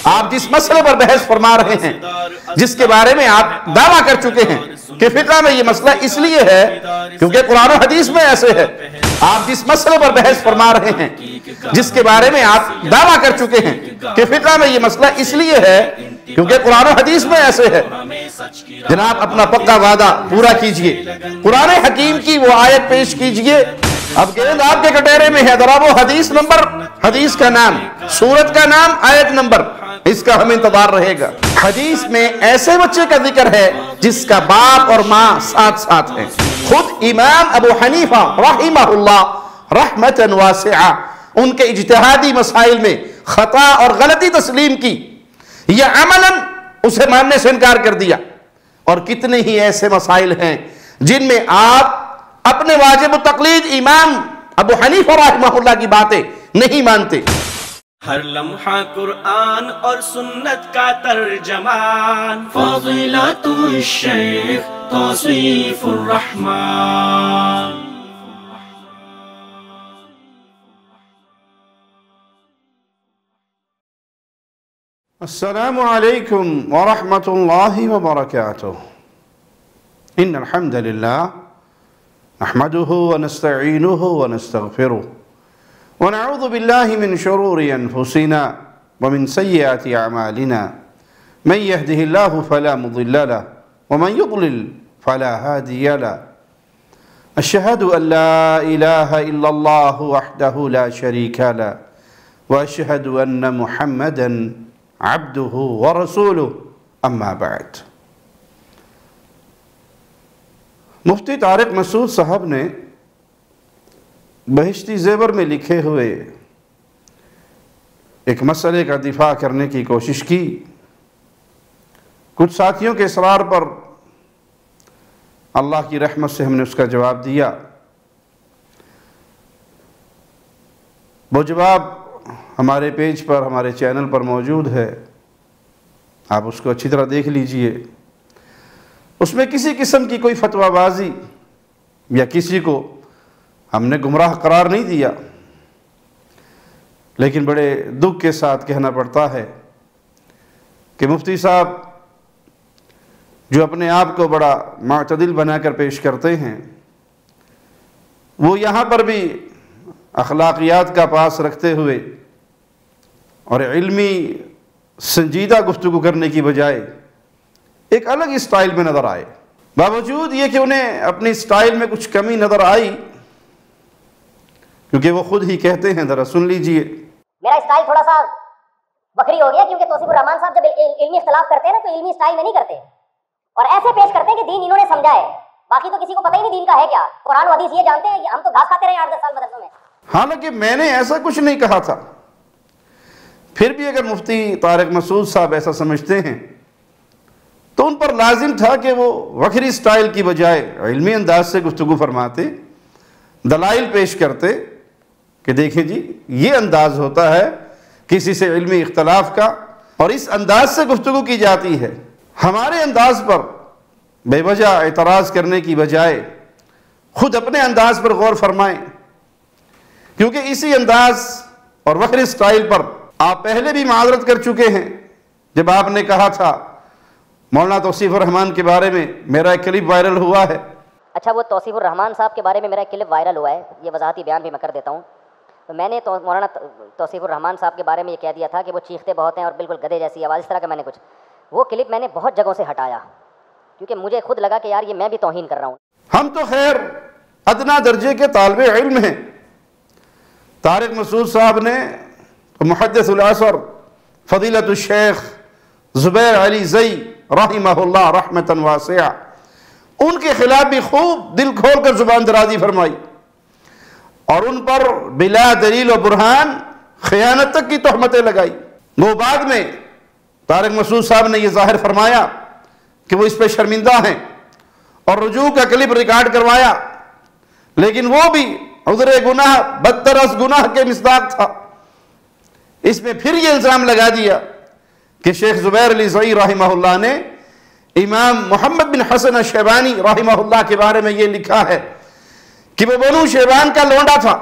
آپ جس مسئلے پر بحث فرما رہے ہیں، جس کے بارے میں آپ دعویٰ کر چکے ہیں کہ فقہ میں یہ مسئلہ اس لیے ہے کیونکہ قرآن و حدیث میں ایسے ہے، آپ جس مسئلے پر بحث فرما رہے ہیں، جس کے بارے میں آپ دعویٰ کر چکے ہیں کہ فقہ میں یہ مسئلہ اس لیے ہے کیونکہ قرآن و حدیث میں ایسے ہے، جناب اپنا پکا وعدہ پورا کیجئے، قرآن حکیم کی وہ آیت پیش کیجئے۔ اب گیند آپ کے کٹیرے میں ہے، ذرا وہ حدیث نمبر، حدیث کا نام، سورت کا نام، آیت نمبر، اس کا ہمیں انتظار رہے گا۔ حدیث میں ایسے بچے کا ذکر ہے جس کا باپ اور ماں ساتھ ساتھ ہیں۔ خود امام ابو حنیفہ رحمہ اللہ رحمتاً واسعہ ان کے اجتہادی مسائل میں خطا اور غلطی تسلیم کی، یا عملاً اسے ماننے سے انکار کر دیا۔ اور کتنے ہی ایسے مسائل ہیں جن میں آپ اپنے واجب التقلید امام ابو حنیفہ رحمہ اللہ کی باتیں نہیں مانتے۔ ہر لمحہ قرآن اور سنت کا ترجمان، فضیلت الشیخ توصیف الرحمن۔ السلام علیکم ورحمۃ اللہ وبرکاتہ۔ ان الحمد للہ نحمده ونستعینه ونستغفره ونعوذ بالله من شرور انفسنا ومن سیئات اعمالنا، من يهده الله فلا مضل له ومن يضلل فلا هادي له، اشهد ان لا اله الا الله وحده لا شريك له واشهد ان محمدا عبده ورسوله، اما بعد۔ مفتی طارق مسعود صاحب نے بہشتی زیور میں لکھے ہوئے ایک مسئلے کا دفاع کرنے کی کوشش کی۔ کچھ ساتھیوں کے اصرار پر اللہ کی رحمت سے ہم نے اس کا جواب دیا۔ وہ جواب ہمارے پیج پر، ہمارے چینل پر موجود ہے، آپ اس کو اچھی طرح دیکھ لیجئے۔ اس میں کسی قسم کی کوئی فتویٰ بازی یا کسی کو ہم نے گمراہ قرار نہیں دیا، لیکن بڑے دکھ کے ساتھ کہنا پڑتا ہے کہ مفتی صاحب جو اپنے آپ کو بڑا معتدل بنا کر پیش کرتے ہیں، وہ یہاں پر بھی اخلاقیات کا پاس رکھتے ہوئے اور علمی سنجیدہ گفتگو کرنے کی بجائے ایک الگ اسٹائل میں نظر آئے۔ باوجود یہ کہ انہیں اپنی اسٹائل میں کچھ کمی نظر آئی، کیونکہ وہ خود ہی کہتے ہیں، ذرا سن لیجئے۔ میرا اسٹائل تھوڑا سا بکری ہو گیا، کیونکہ توصیف الرحمان صاحب جب علمی اختلاف کرتے ہیں نا تو علمی اسٹائل میں نہیں کرتے، اور ایسے پیش کرتے ہیں کہ دین انہوں نے سمجھا ہے، باقی تو کسی کو پتہ ہی نہیں دین کا ہے کیا۔ قرآن و حدیث یہ جانتے ہیں کہ ہم تو گھاس کھاتے رہے 8-10 سال مدرسوں میں۔ حالانکہ میں نے ایسا کچھ نہیں کہا تھا، پھر بھی اگر مفتی طارق مسعود صاحب ایسا سمجھتے ہیں تو ان پر لازم تھا کہ وہ وکری سٹائل کی بجائے علمی انداز سے گفتگو فرماتے، دلائل پیش کرتے کہ دیکھیں جی یہ انداز ہوتا ہے کسی سے علمی اختلاف کا، اور اس انداز سے گفتگو کی جاتی ہے۔ ہمارے انداز پر بے وجہ اعتراض کرنے کی بجائے خود اپنے انداز پر غور فرمائیں، کیونکہ اسی انداز اور وکری سٹائل پر آپ پہلے بھی معذرت کر چکے ہیں جب آپ نے کہا تھا مولانا توصیف الرحمان کے بارے میں میرا ایک کلپ وائرل ہوا ہے۔ اچھا، وہ توصیف الرحمان صاحب کے بارے میں میرا ایک کلپ وائرل ہوا ہے، یہ وضاحتی بیان بھی میں کر دیتا ہوں۔ تو میں نے مولانا توصیف الرحمان صاحب کے بارے میں یہ کہہ دیا تھا کہ وہ چیختے بہت ہیں اور بالکل گدھے جیسی آواز، اس طرح کا میں نے کچھ، وہ کلپ میں نے بہت جگہوں سے ہٹایا کیونکہ مجھے خود لگا کہ یار یہ میں بھی توہین کر رہا ہوں۔ ہم تو خیر ادنا درجے کے طالب علم ہیں۔ طارق مسعود صاحب نے محدث العصر فضیلت الشیخ زبیر علی زئی رحمہ اللہ رحمتاً واسعہ، ان کے خلاف بھی خوب دل کھول کر زبان درازی فرمائی، اور ان پر بلا دلیل و برہان خیانت تک کی تہمتیں لگائی۔ وہ بعد میں طارق مسعود صاحب نے یہ ظاہر فرمایا کہ وہ اس پہ شرمندہ ہیں اور رجوع کا کلپ ریکارڈ کروایا، لیکن وہ بھی عذر گناہ بدتر از گناہ کے مصداق تھا۔ اس میں پھر یہ الزام لگا دیا کہ شیخ زبیر علی زئی رحمہ اللہ نے امام محمد بن حسن الشیبانی رحمہ اللہ کے بارے میں یہ لکھا ہے کہ وہ بنو شیبان کا لونڈا تھا۔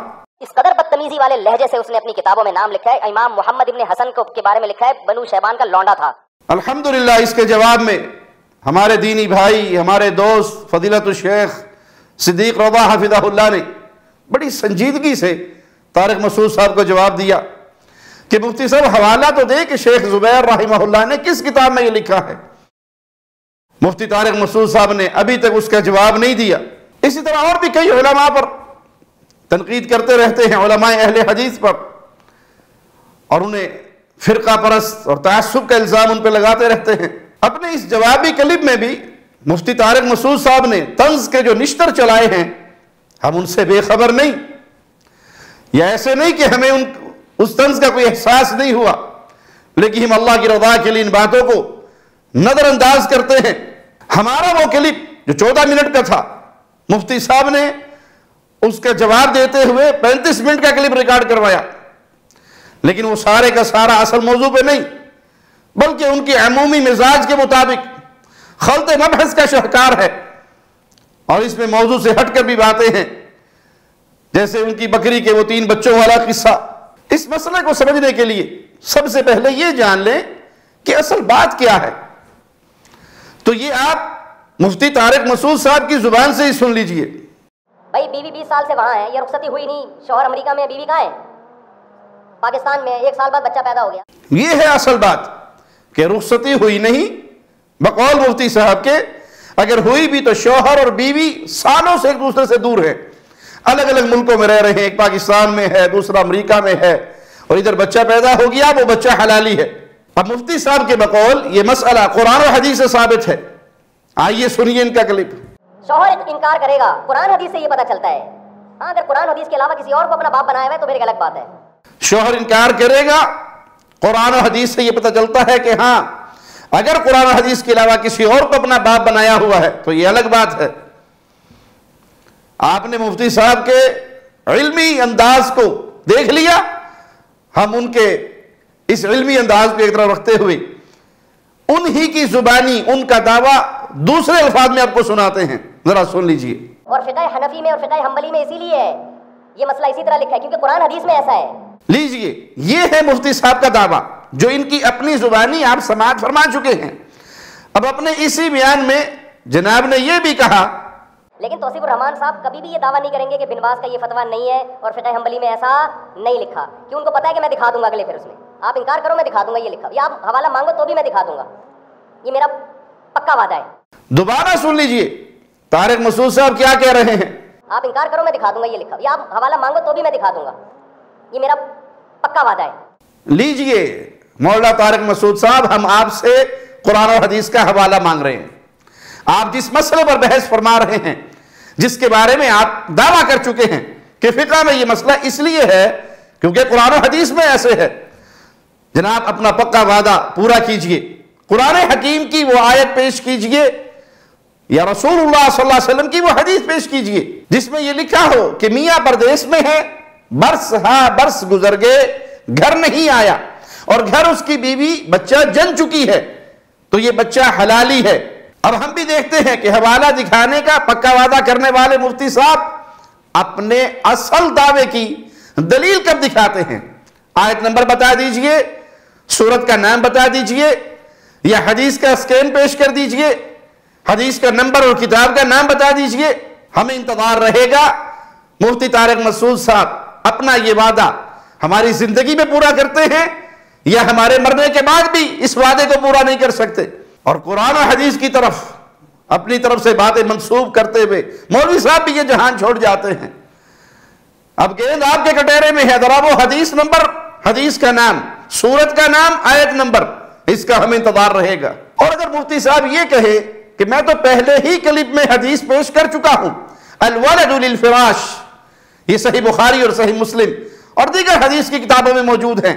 اس قدر بدتمیزی والے لہجے سے اس نے اپنی کتابوں میں نام لکھا ہے. امام محمد ابن حسن کے بارے میں لکھا ہے بنو شیبان کا لونڈا تھا. الحمدللہ اس کے جواب میں ہمارے دینی بھائی، ہمارے دوست فضیلت الشیخ صدیق رضا حفظہ اللہ نے بڑی سنجیدگی سے طارق مسعود صاحب کو جواب دیا کہ مفتی صاحب حوالہ تو دے کہ شیخ زبیر رحمہ اللہ نے کس کتاب میں یہ لکھا ہے. مفتی طارق مسعود صاحب نے ابھی تک اس کا جواب نہیں دیا. اسی طرح اور بھی کئی علماء پر تنقید کرتے رہتے ہیں، علماء اہل حدیث پر، اور انہیں فرقہ پرست اور تعصب کا الزام ان پہ لگاتے رہتے ہیں. اپنے اس جوابی کلپ میں بھی مفتی طارق مسعود صاحب نے طنز کے جو نشتر چلائے ہیں، ہم ان سے بے خبر نہیں، یا ایسے نہیں کہ ہمیں اس طنز کا کوئی احساس نہیں ہوا، لیکن ہم اللہ کی رضا کے لیے ان باتوں کو نظر انداز کرتے ہیں. ہمارا وہ کلپ جو 14 منٹ کا تھا، مفتی صاحب نے اس کا جواب دیتے ہوئے 35 منٹ کا کلپ ریکارڈ کروایا، لیکن وہ سارے کا سارا اصل موضوع پہ نہیں، بلکہ ان کی عمومی مزاج کے مطابق خلط مبحث کا شاہکار ہے. اور اس میں موضوع سے ہٹ کر بھی باتیں ہیں، جیسے ان کی بکری کے وہ 3 بچوں والا قصہ. اس مسئلے کو سمجھنے کے لیے سب سے پہلے یہ جان لیں کہ اصل بات کیا ہے. تو یہ آپ مفتی طارق مسعود صاحب کی زبان سے ہی سن لیجئے. بھائی بیوی 20 سال سے وہاں ہے، یہ رخصتی ہوئی نہیں، شوہر امریکہ میں، بیوی کہاں ہے؟ پاکستان میں. 1 سال بعد بچہ پیدا ہو گیا. یہ ہے اصل بات کہ رخصتی ہوئی نہیں. بقول مفتی صاحب کے اگر ہوئی بھی تو شوہر اور بیوی سالوں سے ایک دوسرے سے دور ہیں، الگ الگ ملکوں میں رہ رہے ہیں. ایک پاکستان میں ہے، دوسرا امریکہ میں ہے، اور ادھر بچہ پیدا ہو گیا، وہ بچہ حلالی ہے. اب مفتی صاحب کے بقول یہ مسئلہ قرآن و حدیث سے ثابت ہے. آئیے سنیے ان کا کلپ. شوہر انکار کرے گا، قرآن حدیث سے یہ پتہ چلتا ہے. ہاں اگر قرآن حدیث کے علاوہ کسی اور کو اپنا باپ بنایا ہوا ہے تو پھر ایک الگ بات ہے. شوہر انکار کرے گا، قرآن و حدیث سے یہ پتہ چلتا ہے کہ ہاں اگر قرآن و حدیث کے علاوہ کسی اور کو اپنا باپ بنایا ہوا ہے تو یہ الگ بات ہے. آپ نے مفتی صاحب کے علمی انداز کو دیکھ لیا. ہم ان کے اس علمی انداز کو ایک طرف رکھتے ہوئے انہی کی زبانی ان کا دعویٰ دوسرے الفاظ میں آپ کو سناتے ہیں، ذرا سن لیجئے. اور فقہ حنفی میں اور فقہ حنبلی میں اسی لیے ہے یہ مسئلہ اسی طرح لکھا ہے کیونکہ قرآن حدیث میں ایسا ہے. لیجئے، یہ ہے مفتی صاحب کا دعویٰ جو ان کی اپنی زبانی آپ سماعت فرما چکے ہیں. اب اپنے اسی بیان میں جناب نے یہ بھی کہا، لیکن توصیف الرحمان صاحب کبھی بھی یہ دعویٰ نہیں کریں گے کہ بن باز کا یہ فتویٰ نہیں ہے اور فقہ حنبلی میں ایسا نہیں لکھا، کیوں ان کو پتا ہے کہ میں دکھا دوں گا اگلے پھر اس میں. آپ انکار کرو میں دکھا دوں گا یہ لکھا، یا آپ حوالہ مانگو تو بھی میں دکھا دوں گا. یہ میرا پکا وعدہ ہے. دوبارہ سن لیجئے طارق مسعود صاحب کیا کہہ رہے ہیں. آپ انکار کرو میں دکھا دوں گا یہ لکھا، یا آپ حوالہ مانگو تو بھی میں دکھا دوں گا. یہ میرا پکا وعدہ ہے. لیجئے مولانا طارق مسعود صاحب، ہم آپ سے قرآن و حدیث کا حوالہ مانگ رہے ہیں. آپ جس مسئلے پر بحث فرما رہے ہیں، جس کے بارے میں آپ دعویٰ کر چکے ہیں کہ فقہ میں یہ مسئلہ اس لیے ہے کیونکہ قرآن و حدیث میں ایسے ہے، جناب اپنا پکا وعدہ پورا کیجئے. قرآن حکیم کی وہ آیت پیش کیجئے یا رسول اللہ صلی اللہ علیہ وسلم کی وہ حدیث پیش کیجئے جس میں یہ لکھا ہو کہ میاں پردیس میں ہے، برس ہاں برس گزر گئے، گھر نہیں آیا، اور گھر اس کی بیوی بچہ جن چکی ہے تو یہ بچہ حلالی ہے. اب ہم بھی دیکھتے ہیں کہ حوالہ دکھانے کا پکا وعدہ کرنے والے مفتی صاحب اپنے اصل دعوے کی دلیل کب دکھاتے ہیں. آیت نمبر بتا دیجئے، سورت کا نام بتا دیجئے، یا حدیث کا اسکین پیش کر دیجئے، حدیث کا نمبر اور کتاب کا نام بتا دیجئے. ہمیں انتظار رہے گا مفتی طارق مسعود صاحب اپنا یہ وعدہ ہماری زندگی میں پورا کرتے ہیں یا ہمارے مرنے کے بعد بھی اس وعدے کو پورا نہیں کر سکتے. اور قرآن و حدیث کی طرف اپنی طرف سے باتیں منسوب کرتے ہوئے مولوی صاحب بھی یہ جہان چھوڑ جاتے ہیں. اب گیند آپ کے کٹہرے میں ہے، ذرا وہ حدیث نمبر، حدیث کا نام، سورت کا نام، آیت نمبر، اس کا ہمیں انتظار رہے گا. اور اگر مفتی صاحب یہ کہے کہ میں تو پہلے ہی کلپ میں حدیث پیش کر چکا ہوں، الولد للفراش، یہ صحیح بخاری اور صحیح مسلم اور دیگر حدیث کی کتابوں میں موجود ہیں،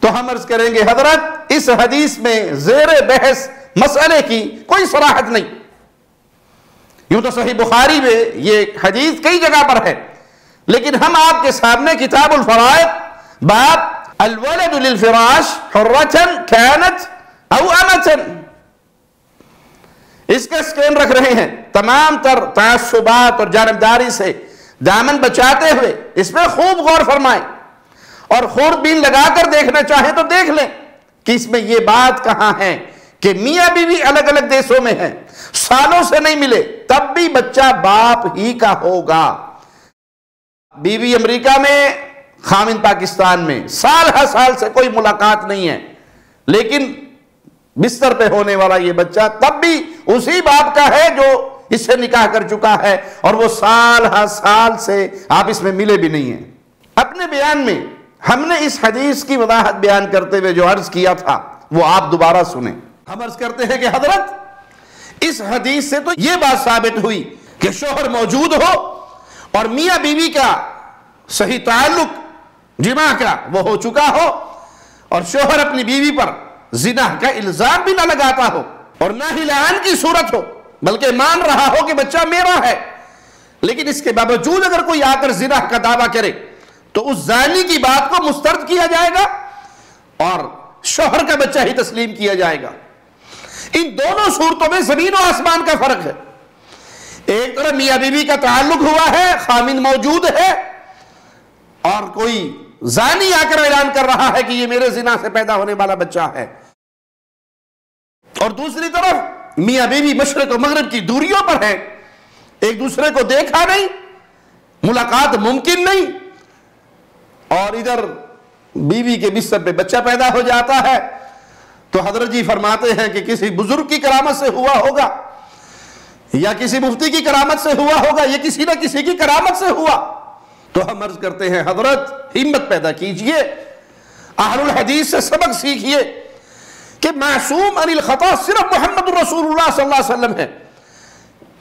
تو ہم عرض کریں گے حضرت اس حدیث میں زیر بحث مسئلے کی کوئی صراحت نہیں. یوں تو صحیح بخاری میں یہ حدیث کئی جگہ پر ہے، لیکن ہم آپ کے سامنے کتاب الفرائض باب الولد للفراش حرتن كانت او امتن اس کا اسکین رکھ رہے ہیں. تمام تر تعصبات اور جانبداری سے دامن بچاتے ہوئے اس میں خوب غور فرمائیں اور خوردبین لگا کر دیکھنا چاہیں تو دیکھ لیں کہ اس میں یہ بات کہاں ہے کہ میاں بیوی الگ الگ دیشوں میں ہیں، سالوں سے نہیں ملے، تب بھی بچہ باپ ہی کا ہوگا۔ بیوی امریکہ میں، خاوند پاکستان میں، سال ہر سال سے کوئی ملاقات نہیں ہے، لیکن بستر پہ ہونے والا یہ بچہ تب بھی اسی باپ کا ہے جو اس سے نکاح کر چکا ہے، اور وہ سال ہر سال سے آپ اس میں ملے بھی نہیں ہیں۔ اپنے بیان میں ہم نے اس حدیث کی وضاحت بیان کرتے ہوئے جو عرض کیا تھا وہ آپ دوبارہ سنیں۔ ہم عرض کرتے ہیں کہ حضرت اس حدیث سے تو یہ بات ثابت ہوئی کہ شوہر موجود ہو اور میاں بیوی کا صحیح تعلق جماع کا وہ ہو چکا ہو، اور شوہر اپنی بیوی پر زنا کا الزام بھی نہ لگاتا ہو اور نہ ہی لعان کی صورت ہو، بلکہ مان رہا ہو کہ بچہ میرا ہے، لیکن اس کے باوجود اگر کوئی آ کر زنا کا دعویٰ کرے تو اس زانی کی بات کو مسترد کیا جائے گا اور شوہر کا بچہ ہی تسلیم کیا جائے گا۔ ان دونوں صورتوں میں زمین و آسمان کا فرق ہے۔ ایک طرف میاں بیوی کا تعلق ہوا ہے، خامند موجود ہے، اور کوئی زانی آ کر اعلان کر رہا ہے کہ یہ میرے زنا سے پیدا ہونے والا بچہ ہے، اور دوسری طرف میاں بیوی مشرق و مغرب کی دوریوں پر ہیں، ایک دوسرے کو دیکھا نہیں، ملاقات ممکن نہیں، اور ادھر بیوی کے بستر پہ بچہ پیدا ہو جاتا ہے، تو حضرت جی فرماتے ہیں کہ کسی بزرگ کی کرامت سے ہوا ہوگا، یا کسی مفتی کی کرامت سے ہوا ہوگا، یا کسی نہ کسی کی کرامت سے ہوا۔ تو ہم عرض کرتے ہیں حضرت ہمت پیدا کیجئے، اہل الحدیث سے سبق سیکھئے کہ معصوم عن الخطا صرف محمد رسول اللہ صلی اللہ علیہ وسلم ہے۔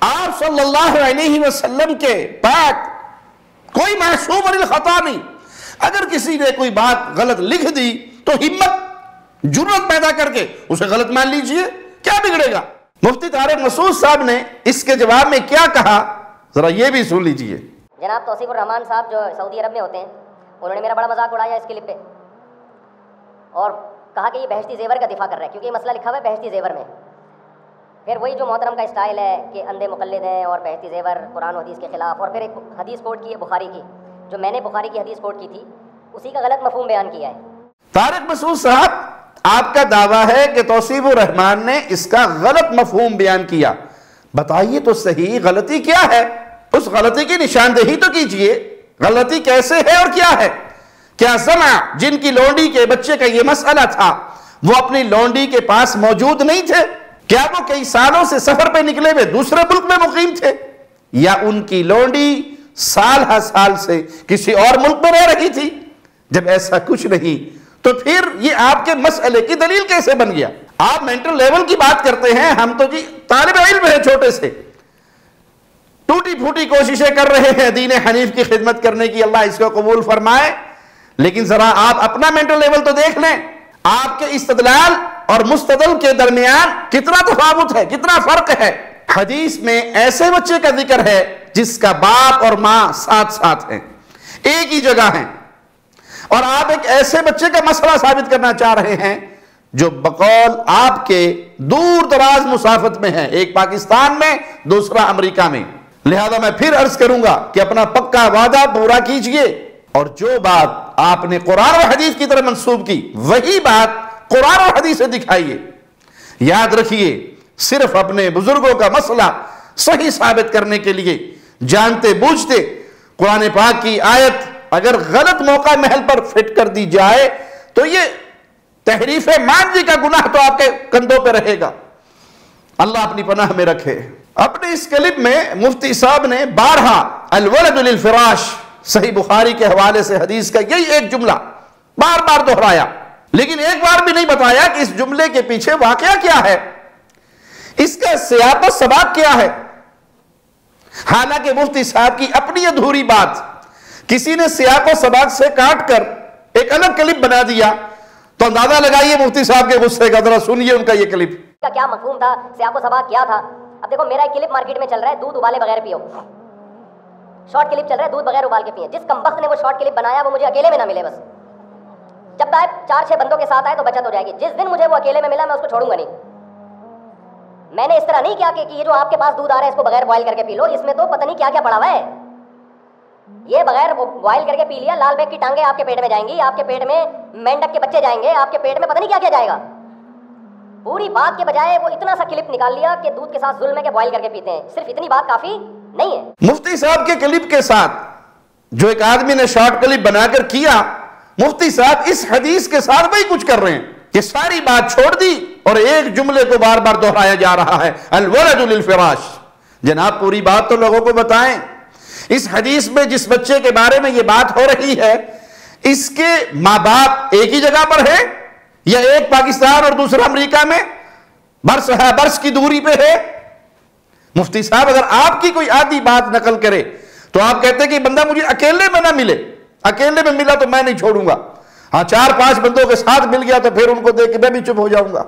آپ صلی اللہ علیہ وسلم کے پاک کوئی معصوم عن الخطا نہیں۔ اگر کسی نے کوئی بات غلط لکھ دی تو ہمت جرأت پیدا کر کے اسے غلط مان لیجئے، کیا بگڑے گا؟ مفتی طارق مسعود صاحب نے اس کے جواب میں کیا کہا، ذرا یہ بھی سن لیجئے۔ جناب توصیف الرحمان صاحب جو سعودی عرب میں ہوتے ہیں، انہوں نے میرا بڑا مذاق اڑایا اس کلپ پہ، اور کہا کہ یہ بہشتی زیور کا دفاع کر رہا ہے، کیونکہ یہ مسئلہ لکھا ہوا ہے بہشتی زیور میں۔ پھر وہی جو محترم کا اسٹائل ہے کہ اندھے مقلد ہیں اور بہشتی زیور قرآن و حدیث کے خلاف، اور پھر ایک حدیث کوٹ کی ہے بخاری کی، جو میں نے بخاری کی حدیث کوٹ کی تھی، اسی کا غلط مفہوم بیان کیا ہے۔ طارق مسعود صاحب، آپ کا دعویٰ ہے کہ توصیف الرحمان نے اس کا غلط مفہوم بیان کیا، بتائیے تو صحیح غلطی کیا ہے؟ اس غلطی کی نشاندہی تو کیجئے، غلطی کیسے ہے اور کیا ہے؟ کیا سمع جن کی لونڈی کے بچے کا یہ مسئلہ تھا وہ اپنی لونڈی کے پاس موجود نہیں تھے؟ کیا وہ کئی سالوں سے سفر پہ نکلے ہوئے دوسرے ملک میں مقیم تھے؟ یا ان کی لونڈی سال ہر سال سے کسی اور ملک میں رہ رہی تھی؟ جب ایسا کچھ نہیں تو پھر یہ آپ کے مسئلے کی دلیل کیسے بن گیا؟ آپ مینٹل لیول کی بات کرتے ہیں، ہم تو جی طالب علم ہیں، چھوٹے سے ٹوٹی پھوٹی کوششیں کر رہے ہیں دین حنیف کی خدمت کرنے کی، اللہ اس کو قبول فرمائے، لیکن ذرا آپ اپنا مینٹل لیول تو دیکھ لیں، آپ کے استدلال اور مستدل کے درمیان کتنا تفاوت ہے، کتنا فرق ہے۔ حدیث میں ایسے بچے کا ذکر ہے جس کا باپ اور ماں ساتھ ساتھ ہیں، ایک ہی جگہ ہیں، اور آپ ایک ایسے بچے کا مسئلہ ثابت کرنا چاہ رہے ہیں جو بقول آپ کے دور دراز مسافت میں ہے، ایک پاکستان میں، دوسرا امریکہ میں۔ لہذا میں پھر عرض کروں گا کہ اپنا پکا وعدہ پورا کیجئے، اور جو بات آپ نے قرآن و حدیث کی طرح منسوب کی وہی بات قرآن و حدیث سے دکھائیے۔ یاد رکھیے، صرف اپنے بزرگوں کا مسئلہ صحیح ثابت کرنے کے لیے جانتے بوجھتے قرآن پاک کی آیت اگر غلط موقع محل پر فٹ کر دی جائے تو یہ تحریف مانجی کا گناہ تو آپ کے کندھوں پہ رہے گا، اللہ اپنی پناہ میں رکھے۔ اپنے اس کلپ میں مفتی صاحب نے بارہا الولد للفراش صحیح بخاری کے حوالے سے حدیث کا یہی ایک جملہ بار بار دہرایا، لیکن ایک بار بھی نہیں بتایا کہ اس جملے کے پیچھے واقعہ کیا ہے، اس کا سیاق و سباق کیا ہے۔ حالانکہ مفتی صاحب کی اپنی ادھوری بات کسی نے سیاق و سباق سے کاٹ کر ایک الگ کلپ بنا دیا، تو اندازہ لگائیے مفتی صاحب کے غصے کا، ذرا سنیے ان کا یہ کلپ۔ کا کیا مفہوم تھا، سیاق و سباق کیا تھا؟ اب دیکھو میرا ایک کلپ مارکیٹ میں چل رہا ہے، دودھ ابالے بغیر پیو، شارٹ کلپ چل رہا ہے، دودھ بغیر ابال کے پیے۔ جس کمبخت نے وہ شارٹ کلپ بنایا وہ مجھے اکیلے میں نہ ملے، بس جب آئے 4-6 بندوں کے ساتھ آئے تو بچت ہو جائے گی۔ جس دن مجھے وہ اکیلے میں ملا میں اس کو چھوڑوں گا نہیں۔ میں نے اس طرح نہیں کیا کہ یہ جو آپ کے پاس دودھ آ رہا ہے اس کو بغیر بوائل کر کے پی لو، اس میں تو پتہ نہیں کیا کیا پڑا ہوا ہے۔ یہ بغیر بوائل کر کے پی لیا، لال بیگ کی ٹانگیں آپ کے پیٹ میں جائیں گی، آپ کے پیٹ میں مینڈک کے بچے جائیں گے، آپ کے پیٹ میں پتہ نہیں کیا کیا جائے گا. پوری بات کے بجائے وہ اتنا سا کلپ نکال لیا کہ دودھ کے ساتھ ظلم ہے کہ بوائل کر کے پیتے ہیں. صرف اتنی بات کافی نہیں ہے. مفتی صاحب کے کلپ کے ساتھ جو ایک آدمی نے شارٹ کلپ بنا کر کیا، مفتی صاحب اس حدیث کے ساتھ وہی کچھ کر رہے ہیں کہ ساری بات چھوڑ دی اور ایک جملے کو بار بار دہرایا جا رہا ہے، الولد للفراش. جناب پوری بات تو لوگوں کو بتائیں. اس حدیث میں جس بچے کے بارے میں یہ بات ہو رہی ہے، اس کے ماں باپ ایک ہی جگہ پر ہے یا ایک پاکستان اور دوسرا امریکہ میں برس کی دوری پہ ہے؟ مفتی صاحب اگر آپ کی کوئی آدھی بات نقل کرے تو آپ کہتے ہیں کہ بندہ مجھے اکیلے میں نہ ملے، اکیلے میں ملا تو میں نہیں چھوڑوں گا، ہاں 4-5 بندوں کے ساتھ مل گیا تو پھر ان کو دیکھ کے میں بھی چپ ہو جاؤں گا.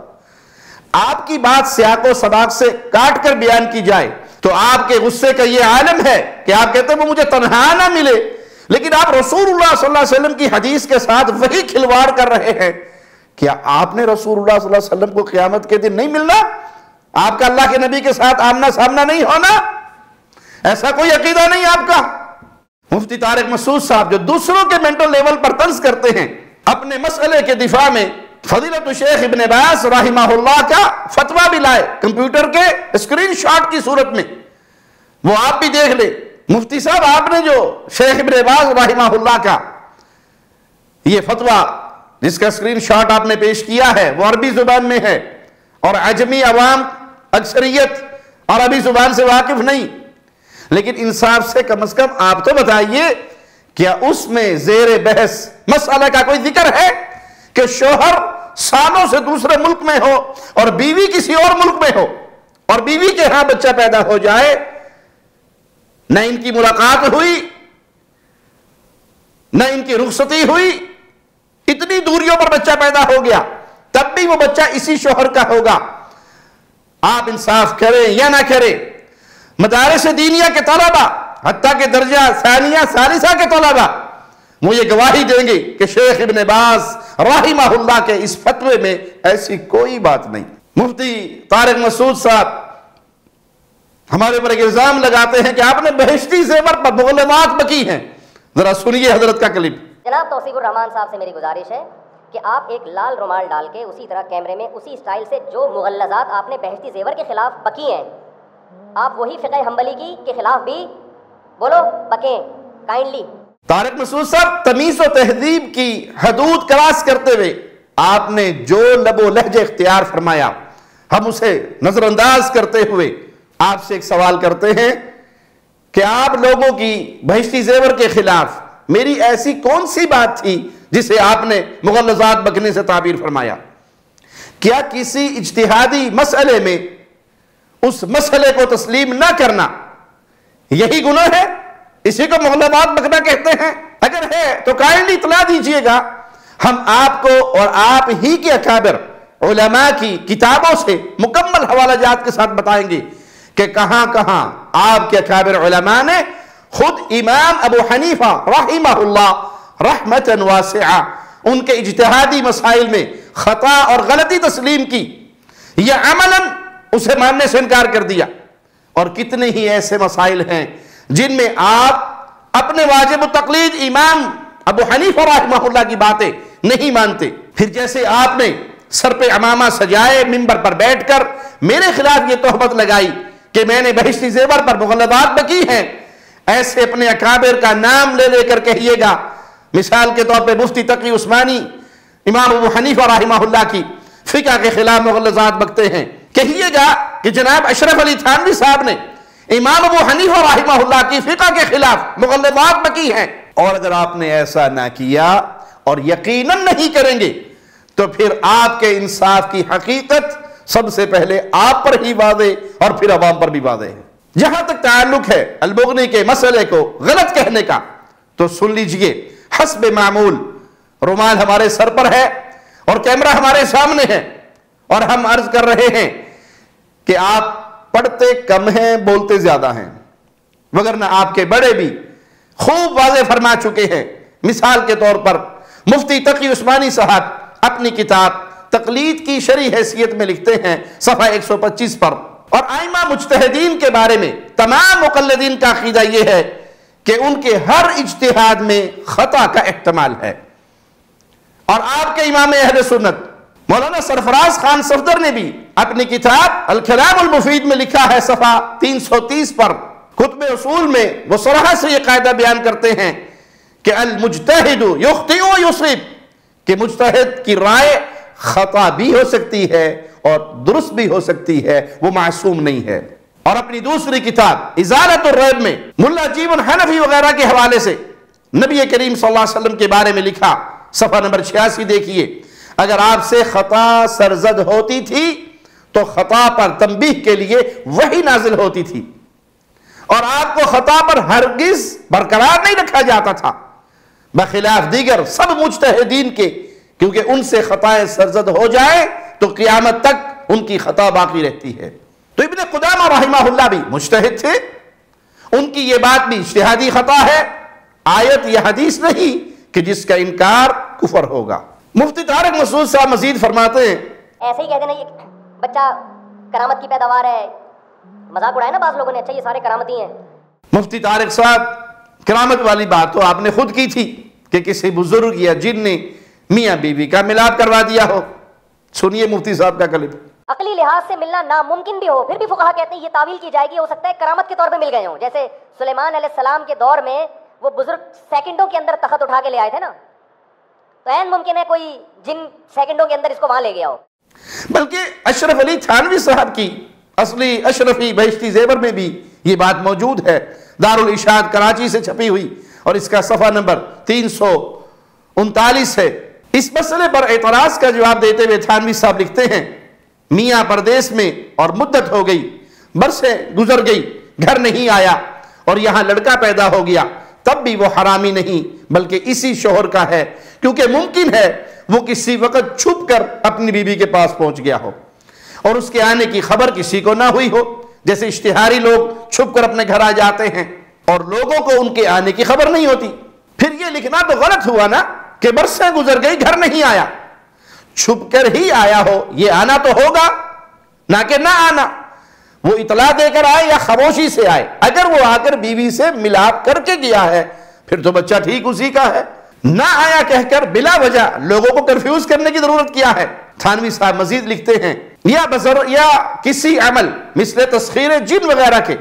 آپ کی بات سیاق و سباق سے کاٹ کر بیان کی جائے تو آپ کے غصے کا یہ عالم ہے کہ آپ کہتے ہیں وہ مجھے تنہا نہ ملے، لیکن آپ رسول اللہ صلی اللہ علیہ وسلم کی حدیث کے ساتھ وہی کھلواڑ کر رہے ہیں. کیا آپ نے رسول اللہ صلی اللہ علیہ وسلم کو قیامت کے دن نہیں ملنا؟ آپ کا اللہ کے نبی کے ساتھ آمنا سامنا نہیں ہونا؟ ایسا کوئی عقیدہ نہیں آپ کا؟ مفتی طارق مسعود صاحب جو دوسروں کے مینٹل لیول پر طنز کرتے ہیں، اپنے مسئلے کے دفاع میں فضیلت الشیخ ابن باز رحمہ اللہ کا فتویٰ بھی لائے کمپیوٹر کے اسکرین شاٹ کی صورت میں، وہ آپ بھی دیکھ لیں. مفتی صاحب آپ نے جو شیخ ابن باز رحمہ اللہ کا یہ فتویٰ جس کا اسکرین شاٹ آپ نے پیش کیا ہے وہ عربی زبان میں ہے اور عجمی عوام اکثریت عربی زبان سے واقف نہیں، لیکن انصاف سے کم از کم آپ تو بتائیے کیا اس میں زیر بحث مسئلہ کا کوئی ذکر ہے کہ شوہر سالوں سے دوسرے ملک میں ہو اور بیوی کسی اور ملک میں ہو اور بیوی کے ہاں بچہ پیدا ہو جائے، نہ ان کی ملاقات ہوئی نہ ان کی رخصتی ہوئی، اتنی دوریوں پر بچہ پیدا ہو گیا، تب بھی وہ بچہ اسی شوہر کا ہوگا؟ آپ انصاف کریں یا نہ کریں، مدارس دینیہ کے طلبہ حتیٰ کہ درجہ ثانیہ ثالثہ کے طلبہ وہ یہ گواہی دیں گے کہ شیخ ابن باز رحمہ اللہ کے اس فتوے میں ایسی کوئی بات نہیں. مفتی طارق مسعود صاحب ہمارے پر ایک الزام لگاتے ہیں کہ آپ نے بہشتی زیور پر مغلظات بکی ہیں. ذرا سنیے حضرت کا کلپ. جناب توصیف الرحمان صاحب سے میری گزارش ہے کہ آپ ایک لال رومال ڈال کے اسی طرح کیمرے میں اسی اسٹائل سے جو مغلظات آپ نے بہشتی زیور کے خلاف بکی ہیں، آپ وہی فقہ حنبلی کی کے خلاف بھی بولو بکیں کائنڈلی. طارق مسعود صاحب تمیز و تہذیب کی حدود کراس کرتے ہوئے آپ نے جو لب و لہجہ اختیار فرمایا، ہم اسے نظر انداز کرتے ہوئے آپ سے ایک سوال کرتے ہیں کہ آپ لوگوں کی بہشتی زیور کے خلاف میری ایسی کون سی بات تھی جسے آپ نے مغلظات بکنے سے تعبیر فرمایا؟ کیا کسی اجتہادی مسئلے میں اس مسئلے کو تسلیم نہ کرنا یہی گناہ ہے؟ اسی کو مغلظات بکنا کہتے ہیں؟ اگر ہے تو کائنڈلی اطلاع دیجئے گا، ہم آپ کو اور آپ ہی کے اکابر علماء کی کتابوں سے مکمل حوالہ جات کے ساتھ بتائیں گے کہ کہاں کہاں آپ کے اکابر علماء نے خود امام ابو حنیفہ رحمہ اللہ رحمتاً واسعہ ان کے اجتہادی مسائل میں خطا اور غلطی تسلیم کی یا عملاً اسے ماننے سے انکار کر دیا. اور کتنے ہی ایسے مسائل ہیں جن میں آپ اپنے واجب التقلید امام ابو حنیفہ رحمہ اللہ کی باتیں نہیں مانتے. پھر جیسے آپ نے سر پہ عمامہ سجائے منبر پر بیٹھ کر میرے خلاف یہ تہمت لگائی کہ میں نے بہشتی زیور پر مغلظات بکی ہیں، ایسے اپنے اکابر کا نام لے لے کر کہیے گا. مثال کے طور پہ مفتی تقی عثمانی امام ابو حنیفہ رحمہ اللہ کی فقہ کے خلاف مغلظات بکتے ہیں. کہیے گا کہ جناب اشرف علی تھانوی صاحب نے امام ابو حنیفہ رحمہ اللہ کی فقہ کے خلاف مغلظات بکی ہیں. اور اگر آپ نے ایسا نہ کیا اور یقیناً نہیں کریں گے تو پھر آپ کے انصاف کی حقیقت سب سے پہلے آپ پر ہی واضح اور پھر عوام پر بھی واضح ہے. جہاں تک تعلق ہے البغنی کے مسئلے کو غلط کہنے کا تو سن لیجئے، حسب معمول رومال ہمارے سر پر ہے اور کیمرہ ہمارے سامنے ہے اور ہم عرض کر رہے ہیں کہ آپ پڑھتے کم ہیں بولتے زیادہ ہیں، وگرنہ آپ کے بڑے بھی خوب واضح فرما چکے ہیں. مثال کے طور پر مفتی تقی عثمانی صاحب اپنی کتاب تقلید کی شرعی حیثیت میں لکھتے ہیں صفحہ 125 پر، اور ائمہ مجتہدین کے بارے میں تمام مقلدین کا عقیدہ یہ ہے کہ ان کے ہر اجتہاد میں خطا کا احتمال ہے. اور آپ کے امام اہل سنت مولانا سرفراز خان صفدر نے بھی اپنی کتاب الکلام المفید میں لکھا ہے، صفحہ 330 پر کتب اصول میں وہ صراحت سے یہ قاعدہ بیان کرتے ہیں کہ المجتہد یخطئ و یصیب، کہ مجتہد کی رائے خطا بھی ہو سکتی ہے اور درست بھی ہو سکتی ہے، وہ معصوم نہیں ہے. اور اپنی دوسری کتاب ازالۃ الریب میں ملا جیون حنفی وغیرہ کے حوالے سے نبی کریم صلی اللہ علیہ وسلم کے بارے میں لکھا، صفحہ نمبر 86 دیکھیے، اگر آپ سے خطا سرزد ہوتی تھی تو خطا پر تنبیہ کے لیے وحی نازل ہوتی تھی، اور آپ کو خطا پر ہرگز برقرار نہیں رکھا جاتا تھا بخلاف دیگر سب مجتہدین کے، کیونکہ ان سے خطائیں سرزد ہو جائے تو قیامت تک ان کی خطا باقی رہتی ہے. تو ابن قدامہ رحمہ اللہ بھی مجتہد تھے، ان کی یہ بات بھی اجتہادی خطا ہے، آیت یا حدیث نہیں کہ جس کا انکار کفر ہوگا. مفتی طارق مسعود صاحب مزید فرماتے ہیں، ایسے ہی کہہ دینا یہ بچہ کرامت کی پیداوار ہے، مذاق اڑایا نا بعض لوگوں نے، اچھا یہ سارے کرامتی ہیں. مفتی طارق صاحب کرامت والی بات تو آپ نے خود کی تھی کہ کسی بزرگ یا جن نے میاں بیوی کا ملاپ کروا دیا ہو. سنیے مفتی صاحب کا کلپ. عقلی لحاظ سے ملنا ناممکن بھی ہو، پھر بھی فقہا کہتے ہیں یہ تعویل کی جائے گی، ہو سکتا ہے کرامت کے طور پہ مل گئے ہوں، جیسے سلیمان علیہ السلام کے دور میں وہ بزرگ سیکنڈوں کے اندر تخت اٹھا کے لے آئے تھے نا، تو عین ممکن ہے کوئی جن سیکنڈوں کے اندر اس کو وہاں لے گیا ہو. بلکہ اشرف علی تھانوی صاحب کی اصلی اشرفی بہشتی زیور میں بھی یہ بات موجود ہے، دارالارشاد کراچی سے چھپی ہوئی، اور اس کا صفحہ نمبر 339 ہے. اس مسئلے پر اعتراض کا جواب دیتے ہوئے تھانوی صاحب لکھتے ہیں، میاں پردیس میں اور مدت ہو گئی، برسیں گزر گئی، گھر نہیں آیا اور یہاں لڑکا پیدا ہو گیا، تب بھی وہ حرامی نہیں بلکہ اسی شوہر کا ہے، کیونکہ ممکن ہے وہ کسی وقت چھپ کر اپنی بیوی کے پاس پہنچ گیا ہو اور اس کے آنے کی خبر کسی کو نہ ہوئی ہو، جیسے اشتہاری لوگ چھپ کر اپنے گھر آ جاتے ہیں اور لوگوں کو ان کے آنے کی خبر نہیں ہوتی. پھر یہ لکھنا تو غلط ہوا نا کہ برسیں گزر گئی گھر نہیں آیا، چھپ کر ہی آیا ہو، یہ آنا تو ہوگا نہ کہ نہ آنا. وہ اطلاع دے کر آئے یا خاموشی سے آئے، اگر وہ آ کر بیوی سے ملاپ کر کے گیا ہے پھر تو بچہ ٹھیک اسی کا ہے. نہ آیا کہہ کر بلا وجہ لوگوں کو کنفیوز کرنے کی ضرورت کیا ہے. تھانوی صاحب مزید لکھتے ہیں، یا کسی عمل مثل تسخیر جن وغیرہ کے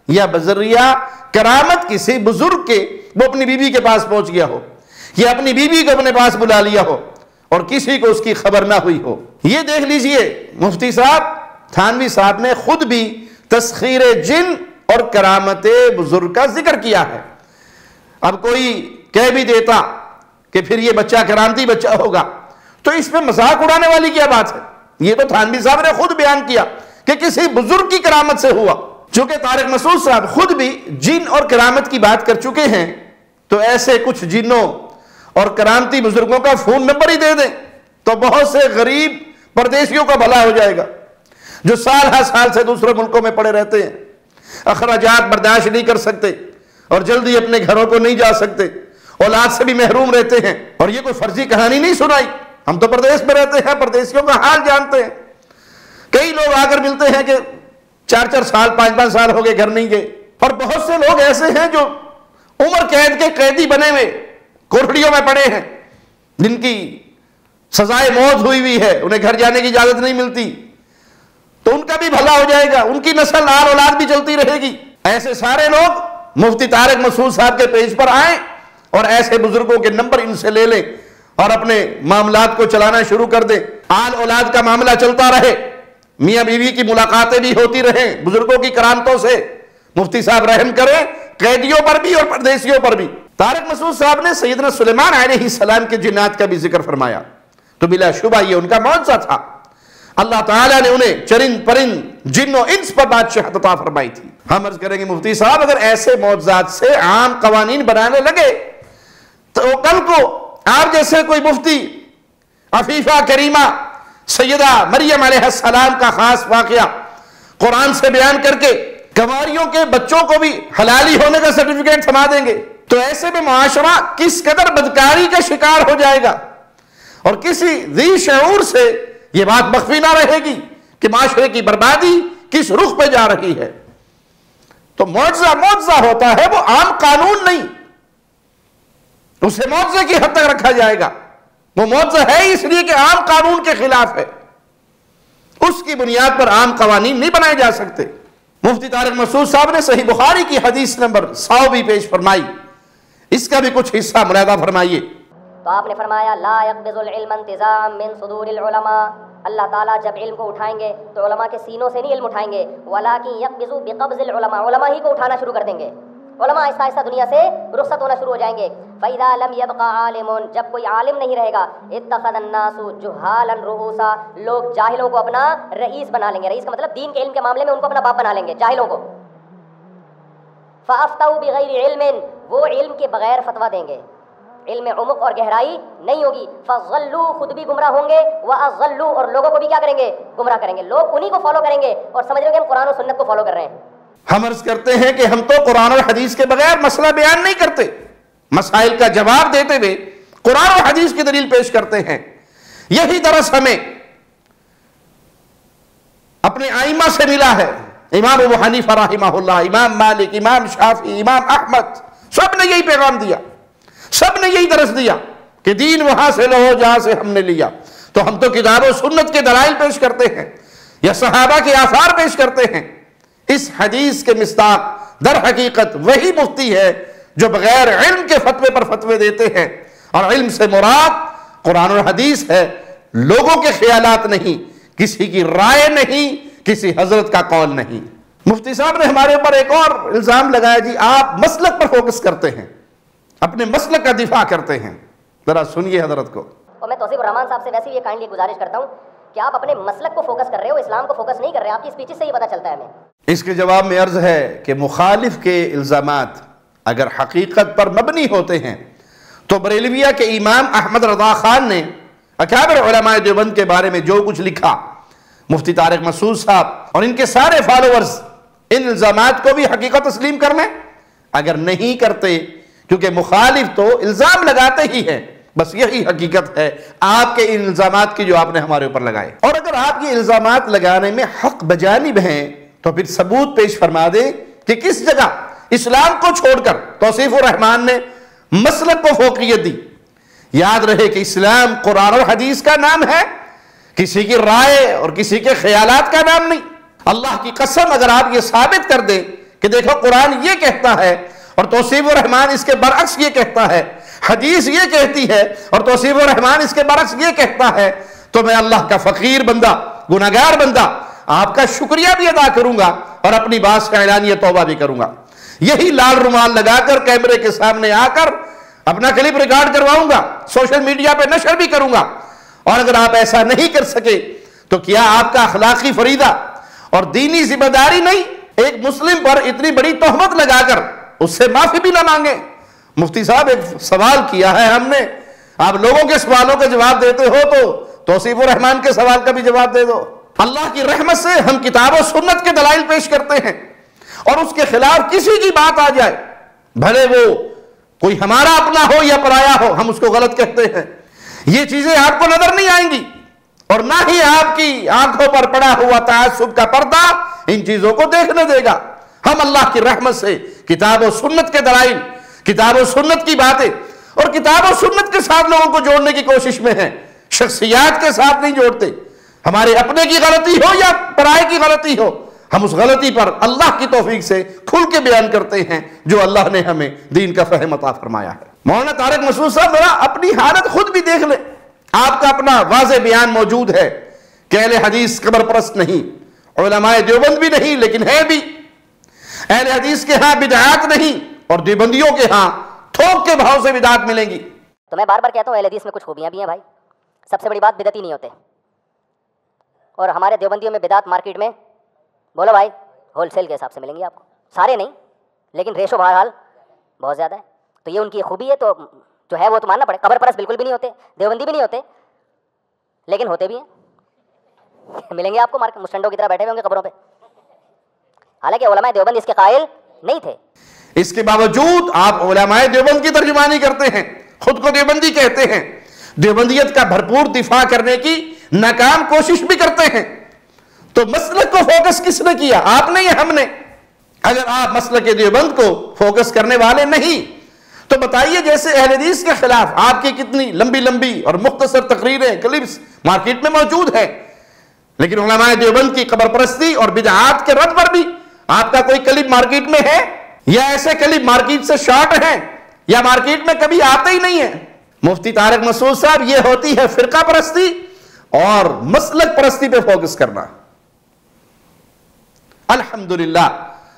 یا بذریعہ کرامت کسی بزرگ کے وہ اپنی بیوی کے پاس پہنچ گیا ہو یا اپنی بیوی کو اپنے پاس بلا لیا ہو اور کسی کو اس کی خبر نہ ہوئی ہو. یہ دیکھ لیجئے مفتی صاحب تھانوی صاحب نے خود بھی تسخیر جن اور کرامت بزرگ کا ذکر کیا ہے. اب کوئی کہہ بھی دیتا کہ پھر یہ بچہ کرامتی بچہ ہوگا تو اس میں مذاق اڑانے والی کیا بات ہے. یہ تو تھانوی صاحب نے خود بیان کیا کہ کسی بزرگ کی کرامت سے ہوا. چونکہ طارق مسعود صاحب خود بھی جن اور کرامت کی بات کر چکے ہیں تو ایسے کچھ جنوں اور کرامتی بزرگوں کا فون نمبر ہی دے دیں تو بہت سے غریب پردیسیوں کا بھلا ہو جائے گا جو سال ہر سال سے دوسرے ملکوں میں پڑے رہتے ہیں، اخراجات برداشت نہیں کر سکتے اور جلدی اپنے گھروں کو نہیں جا سکتے، اولاد سے بھی محروم رہتے ہیں. اور یہ کوئی فرضی کہانی نہیں سنائی، ہم تو پردیس میں رہتے ہیں، پردیسیوں کا حال جانتے ہیں. کئی لوگ آ کر ملتے ہیں کہ 4 سال 5 سال ہو گئے گھر نہیں گئے، اور بہت سے لوگ ایسے ہیں جو عمر قید کے قیدی بنے ہوئے کوٹڑیوں میں پڑے ہیں، جن کی سزائے موت ہوئی ہے، انہیں گھر جانے کی اجازت نہیں ملتی. تو ان کا بھی بھلا ہو جائے گا، ان کی نسل آل اولاد بھی چلتی رہے گی. ایسے سارے لوگ مفتی طارق مسعود صاحب کے پیج پر آئیں اور ایسے بزرگوں کے نمبر ان سے لے لیں اور اپنے معاملات کو چلانا شروع کر دیں. آل اولاد کا معاملہ چلتا رہے، میاں بیوی کی ملاقاتیں بھی ہوتی رہیں بزرگوں کی کرامتوں سے. مفتی صاحب رحم کریں قیدیوں پر بھی اور پردیسیوں پر بھی. طارق مسعود صاحب نے سیدنا سلیمان علیہ السلام کے جنات کا بھی ذکر فرمایا تو بلا شبہ یہ ان کا معجزہ تھا. اللہ تعالیٰ نے انہیں چرند پرند جن و انس پر بادشاہت عطا فرمائی تھی. ہم عرض کریں گے مفتی صاحب اگر ایسے معجزات سے عام قوانین بنانے لگے تو کل کو آپ جیسے کوئی مفتی عفیفہ کریمہ سیدہ مریم علیہ السلام کا خاص واقعہ قرآن سے بیان کر کے کنواریوں کے بچوں کو بھی حلالی ہونے کا سرٹیفکیٹ تھما دیں گے تو ایسے میں معاشرہ کس قدر بدکاری کا شکار ہو جائے گا. اور کسی ذی شعور سے یہ بات مخفی نہ رہے گی کہ معاشرے کی بربادی کس رخ پہ جا رہی ہے. تو معجزہ ہوتا ہے، وہ عام قانون نہیں، اسے معجزے کی حد تک رکھا جائے گا۔ وہ معجزہ ہے اس لیے کہ عام قانون کے خلاف ہے، اس کی بنیاد پر عام قوانین نہیں بنائے جا سکتے۔ مفتی طارق مسعود صاحب نے صحیح بخاری کی حدیث نمبر 100 بھی پیش فرمائی، اس کا بھی کچھ حصہ ملاحظہ فرمائیے۔ تو آپ نے فرمایا لا يقبض العلم انتزاعا من صدور العلماء، اللہ تعالیٰ جب علم کو اٹھائیں گے تو علماء کے سینوں سے نہیں علم اٹھائیں گے، ولكن يقبض بقبض العلماء، علماء ہی کو اٹھانا شروع کر دیں گے، علماء آہستہ آہستہ دنیا سے رخصت ہونا شروع ہو جائیں گے۔ فَإِذَا لَمْ يَبْقَ عَالِمٌ، جب کوئی عالم نہیں رہے گا، اتَّخَذَ النَّاسُ جُهَّالًا رُؤُوسًا، لوگ جاہلوں کو اپنا رئیس بنا لیں گے، رئیس کا مطلب دین کے علم کے معاملے میں ان کو اپنا باپ بنا لیں گے، جاہلوں کو۔ فَأَفْتَوْا بِغَيْرِ عِلْمٍ، وہ علم کے بغیر فتویٰ دیں گے، علم عمق اور گہرائی نہیں ہوگی۔ فَضَلُّوا، خود بھی گمراہ ہوں گے، وَأَضَلُّوا، اور لوگوں کو بھی کیا کریں گے؟ گمراہ کریں گے، لوگ انہی کو فالو کریں گے اور سمجھ رہے ہیں کہ ہم قرآن و سنت کو فالو کر رہے ہیں۔ ہم عرض کرتے ہیں کہ ہم تو قرآن اور حدیث کے بغیر مسئلہ بیان نہیں کرتے، مسائل کا جواب دیتے ہوئے قرآن اور حدیث کی دلیل پیش کرتے ہیں۔ یہی درس ہمیں اپنے ائمہ سے ملا ہے، امام ابو حنیفہ رحمہ اللہ، امام مالک، امام شافعی، امام احمد، سب نے یہی پیغام دیا، سب نے یہی درس دیا کہ دین وہاں سے لو جہاں سے ہم نے لیا۔ تو ہم تو کتاب و سنت کے دلائل پیش کرتے ہیں یا صحابہ کے آثار پیش کرتے ہیں۔ اس حدیث کے مصداق در حقیقت وہی مفتی ہے جو بغیر علم کے فتوے پر فتوے دیتے ہیں، اور علم سے مراد قرآن اور حدیث ہے، لوگوں کے خیالات نہیں، کسی کی رائے نہیں، کسی حضرت کا قول نہیں۔ مفتی صاحب نے ہمارے اوپر ایک اور الزام لگایا، جی آپ مسلک پر فوکس کرتے ہیں، اپنے مسلک کا دفاع کرتے ہیں۔ ذرا سنیے حضرت کو۔ اور میں توصیف الرحمان صاحب سے ویسے یہ کائنڈلی گزارش کرتا ہوں کہ آپ اپنے مسلک کو فوکس کر رہے ہو، اسلام کو فوکس نہیں کر رہے، آپ کی اسپیچز سے یہ پتہ چلتا ہے ہمیں۔ اس کے جواب میں عرض ہے کہ مخالف کے الزامات اگر حقیقت پر مبنی ہوتے ہیں تو بریلویہ کے امام احمد رضا خان نے اکابر علماء دیوبند کے بارے میں جو کچھ لکھا، مفتی طارق مسعود صاحب اور ان کے سارے فالوورز ان الزامات کو بھی حقیقت تسلیم کر لیں؟ اگر نہیں کرتے، کیونکہ مخالف تو الزام لگاتے ہی ہیں، بس یہی حقیقت ہے آپ کے ان الزامات کی جو آپ نے ہمارے اوپر لگائے۔ اور اگر آپ یہ الزامات لگانے میں حق بجانب ہیں تو پھر ثبوت پیش فرما دیں کہ کس جگہ اسلام کو چھوڑ کر توصیف الرحمان نے مسلک کو فوقیت دی۔ یاد رہے کہ اسلام قرآن اور حدیث کا نام ہے، کسی کی رائے اور کسی کے خیالات کا نام نہیں۔ اللہ کی قسم اگر آپ یہ ثابت کر دیں کہ دیکھو قرآن یہ کہتا ہے اور توصیف الرحمان اس کے برعکس یہ کہتا ہے، حدیث یہ کہتی ہے اور توصیف الرحمان اس کے برعکس یہ کہتا ہے، تو میں اللہ کا فقیر بندہ، گناہگار بندہ آپ کا شکریہ بھی ادا کروں گا اور اپنی بات سے اعلانیہ توبہ بھی کروں گا۔ یہی لال رومال لگا کر کیمرے کے سامنے آ کر اپنا کلپ ریکارڈ کرواؤں گا، سوشل میڈیا پہ نشر بھی کروں گا۔ اور اگر آپ ایسا نہیں کر سکے تو کیا آپ کا اخلاقی فریضہ اور دینی ذمہ داری نہیں ایک مسلم پر اتنی بڑی تہمت لگا کر اس سے معافی بھی نہ مانگیں؟ مفتی صاحب ایک سوال کیا ہے ہم نے، آپ لوگوں کے سوالوں کا جواب دیتے ہو تو توصیف الرحمان کے سوال کا بھی جواب دے دو۔ اللہ کی رحمت سے ہم کتاب و سنت کے دلائل پیش کرتے ہیں، اور اس کے خلاف کسی کی بات آ جائے، بھلے وہ کوئی ہمارا اپنا ہو یا پرایا ہو، ہم اس کو غلط کہتے ہیں۔ یہ چیزیں آپ کو نظر نہیں آئیں گی، اور نہ ہی آپ کی آنکھوں پر پڑا ہوا تعصب کا پردہ ان چیزوں کو دیکھنے دے گا۔ ہم اللہ کی رحمت سے کتاب و سنت کے دلائل، کتاب و سنت کی باتیں اور کتاب و سنت کے ساتھ لوگوں کو جوڑنے کی کوشش میں ہیں، شخصیات کے ساتھ نہیں جوڑتے۔ ہمارے اپنے کی غلطی ہو یا پرائے کی غلطی ہو، ہم اس غلطی پر اللہ کی توفیق سے کھل کے بیان کرتے ہیں جو اللہ نے ہمیں دین کا فہم عطا فرمایا ہے۔ مولانا طارق مسعود صاحب ذرا اپنی حالت خود بھی دیکھ لیں، آپ کا اپنا واضح بیان موجود ہے کہ اہل حدیث قبر پرست نہیں، علماء دیوبند بھی نہیں، لیکن ہے بھی اہل حدیث کے ہاں بدعات نہیں، اور دیوبندیوں کے ہاں تھوک کے بھاؤ سے بدعات ملیں گی۔ تو میں بار بار کہتا ہوں اہل حدیث میں کچھ خوبیاں بھی ہیں بھائی، سب سے بڑی بات بدعتی نہیں ہوتے، اور ہمارے دیوبندیوں میں بدعات مارکیٹ میں بولو بھائی ہول سیل کے حساب سے ملیں گی آپ کو، سارے نہیں لیکن ریشو بہرحال بہت زیادہ ہے۔ تو یہ ان کی خوبی ہے، تو جو ہے وہ تو ماننا پڑے۔ قبر پرست بالکل بھی نہیں ہوتے، دیوبندی بھی نہیں ہوتے، لیکن ہوتے بھی ہیں، ملیں گے آپ کو مارکیٹ، مسٹنڈوں کی طرح بیٹھے ہوئے ہوں گے قبروں پہ، حالانکہ علماء دیوبند اس کے قائل نہیں تھے۔ اس کے باوجود آپ علماء دیوبند کی ترجمانی کرتے ہیں، خود کو دیوبندی کہتے ہیں، دیوبندیت کا بھرپور دفاع کرنے کی ناکام کوشش بھی کرتے ہیں۔ تو مسلک کو فوکس کس نے کیا؟ آپ نے یا ہم نے؟ اگر آپ مسلک دیوبند کو فوکس کرنے والے نہیں تو بتائیے جیسے اہل حدیث کے خلاف آپ کی کتنی لمبی لمبی اور مختصر تقریریں کلپس مارکیٹ میں موجود ہیں، لیکن علماء دیوبند کی قبر پرستی اور بدعات کے رد پر بھی آپ کا کوئی کلپ مارکیٹ میں ہے؟ یا ایسے کلپ مارکیٹ سے شارٹ ہیں یا مارکیٹ میں کبھی آتے ہی نہیں ہیں؟ مفتی طارق مسعود صاحب، یہ ہوتی ہے فرقہ پرستی اور مسلک پرستی پہ فوکس کرنا۔ الحمدللہ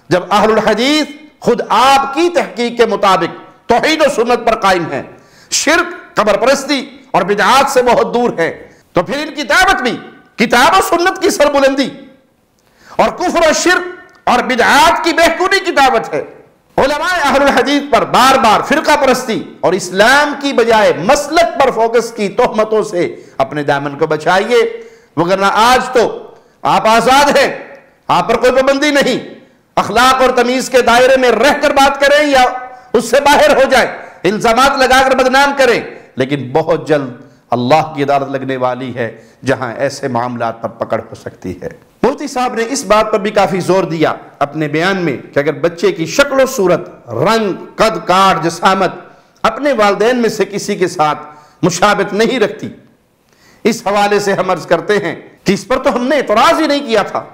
جب اہل الحدیث خود آپ کی تحقیق کے مطابق توحید و سنت پر قائم ہیں، شرک، قبر پرستی اور بدعات سے بہت دور ہے، تو پھر ان کی دعوت بھی کتاب و سنت کی سربلندی اور کفر و شرک اور بدعات کی بہتری کی دعوت ہے۔ علماء اہل الحدیث پر بار بار فرقہ پرستی اور اسلام کی بجائے مسلک پر فوکس کی تہمتوں سے اپنے دامن کو بچائیے، وگرنہ آج تو آپ آزاد ہیں، آپ پر کوئی پابندی نہیں، اخلاق اور تمیز کے دائرے میں رہ کر بات کریں یا اس سے باہر ہو جائیں، الزامات لگا کر بدنام کریں، لیکن بہت جلد اللہ کی عدالت لگنے والی ہے جہاں ایسے معاملات پر پکڑ ہو سکتی ہے۔ مفتی صاحب نے اس بات پر بھی کافی زور دیا اپنے بیان میں کہ اگر بچے کی شکل و صورت، رنگ، قد کاٹ، جسامت اپنے والدین میں سے کسی کے ساتھ مشابہت نہیں رکھتی، اس حوالے سے ہم عرض کرتے ہیں کہ اس پر تو ہم نے اعتراض ہی نہیں کیا تھا،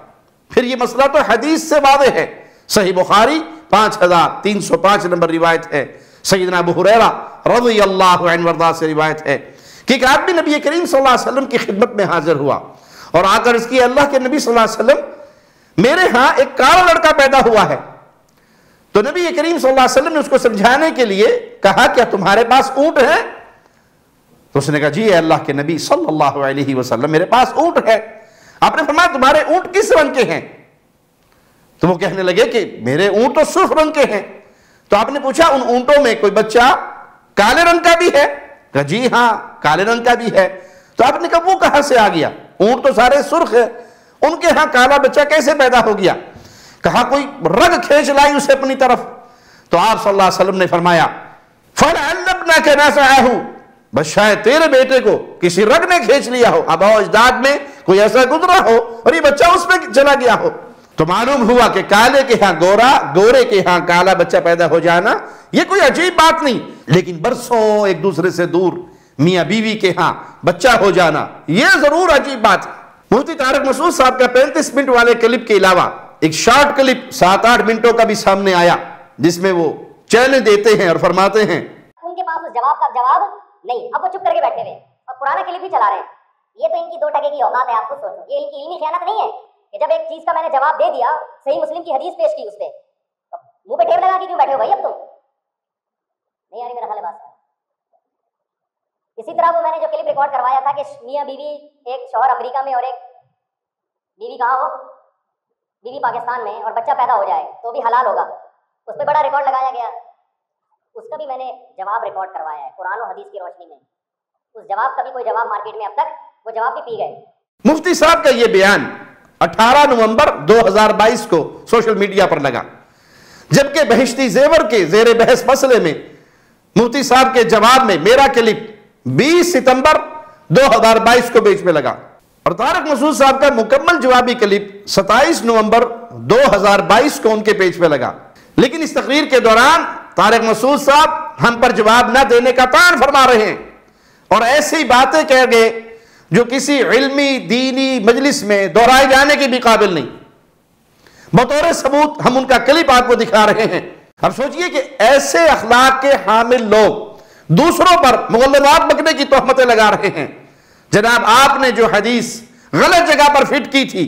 پھر یہ مسئلہ تو حدیث سے واضح ہے۔ صحیح بخاری 5305 نمبر روایت ہے، سیدنا ابو ہریرہ رضی اللہ عنہ وارضاہ سے روایت ہے کہ ایک آدمی نبی کریم صلی اللہ علیہ وسلم کی خدمت میں حاضر ہوا اور آ کر اس کی، اللہ کے نبی صلی اللہ علیہ وسلم میرے ہاں ایک کالا لڑکا پیدا ہوا ہے۔ تو نبی کریم صلی اللہ علیہ وسلم نے اس کو سمجھانے کے لیے کہا کیا تمہارے پاس اونٹ ہے؟ تو اس نے کہا جی اے اللہ کے نبی صلی اللہ علیہ وسلم میرے پاس اونٹ ہے۔ آپ نے فرمایا تمہارے اونٹ کس رنگ کے ہیں؟ تو وہ کہنے لگے کہ میرے اونٹ تو سرخ رنگ کے ہیں۔ تو آپ نے پوچھا ان اونٹوں میں کوئی بچہ کالے رنگ کا بھی ہے؟ کہا جی ہاں کالے رنگ کا بھی ہے۔ تو آپ نے کہا وہ کہاں سے آ گیا؟ اونٹ تو سارے سرخ ہے، ان کے ہاں کالا بچہ کیسے پیدا ہو گیا؟ کہا کوئی رگ کھینچ لائی اسے اپنی طرف۔ تو آپ صلی اللہ علیہ وسلم نے فرمایا فَلَعَلَّ ابْنَكَ نَزَعَهُ، بس شاید تیرے بیٹے کو کسی رگ نے کھینچ لیا ہو، آباء و اجداد میں کوئی ایسا گزرا ہو اور یہ بچہ اس میں چلا گیا ہو۔ تو معلوم ہوا کہ کالے کے ہاں گورا، گورے کے ہاں کالا بچہ پیدا ہو جانا یہ کوئی عجیب بات نہیں، لیکن برسوں ایک دوسرے سے دور میاں بیوی کے ہاں بچہ ہو جانا یہ ضرور عجیب بات ہے۔ مفتی طارق مسعود صاحب کا 35 منٹ والے کلپ کے علاوہ ایک شارٹ کلپ 7-8 منٹوں کا بھی سامنے آیا جس میں وہ چیلنج دیتے ہیں اور فرماتے ہیں ان کے پاس اس جواب کا جواب نہیں، اب وہ چپ کر کے بیٹھے ہوئے اور پرانا کلپ ہی چلا رہے ہیں۔ یہ تو ان کی 2 ٹکے کی اوقات ہے، آپ خود سوچو، یہ ان کی علمی خیانت نہیں ہے کہ جب ایک چیز کا میں نے جواب دے دیا، صحیح مسلم کی حدیث پیش کی اس پہ، منہ پہ ٹیپ لگا کے کیوں بیٹھے ہو بھائی؟ اب تم نہیں آ رہی میرا خیال ہے بات۔ اسی طرح وہ میں نے جو کلپ ریکارڈ کروایا تھا کہ میاں بیوی، ایک شوہر امریکہ میں اور ایک بیوی کہاں ہو، بیوی پاکستان میں، اور بچہ پیدا ہو جائے تو بھی حلال ہوگا، اس پہ بڑا ریکارڈ لگایا گیا، اس کا بھی میں نے جواب ریکارڈ کروایا ہے قرآن و حدیث کی روشنی میں۔ اس جواب کا بھی کوئی جواب مارکیٹ میں اب تک وہ جواب بھی پی گئے۔ مفتی صاحب کا یہ بیان 18 نومبر 2022 کو سوشل میڈیا پر لگا، جبکہ بہشتی زیور کے زیر بحث مسئلے میں مفتی صاحب کے جواب میں میرا کلپ 20 ستمبر 2022 کو بیچ میں لگا، اور طارق مسعود صاحب کا مکمل جوابی کلپ 27 نومبر 2022 کو ان کے پیج پہ لگا۔ لیکن اس تقریر کے دوران طارق مسعود صاحب ہم پر جواب نہ دینے کا طعن فرما رہے ہیں اور ایسی باتیں کہہ گئے جو کسی علمی دینی مجلس میں دہرائے جانے کی بھی قابل نہیں۔ بطور ثبوت ہم ان کا کلپ آپ کو دکھا رہے ہیں۔ اب سوچئے کہ ایسے اخلاق کے حامل لوگ دوسروں پر مغلظات بکنے کی تہمتیں لگا رہے ہیں۔ جناب آپ نے جو حدیث غلط جگہ پر فٹ کی تھی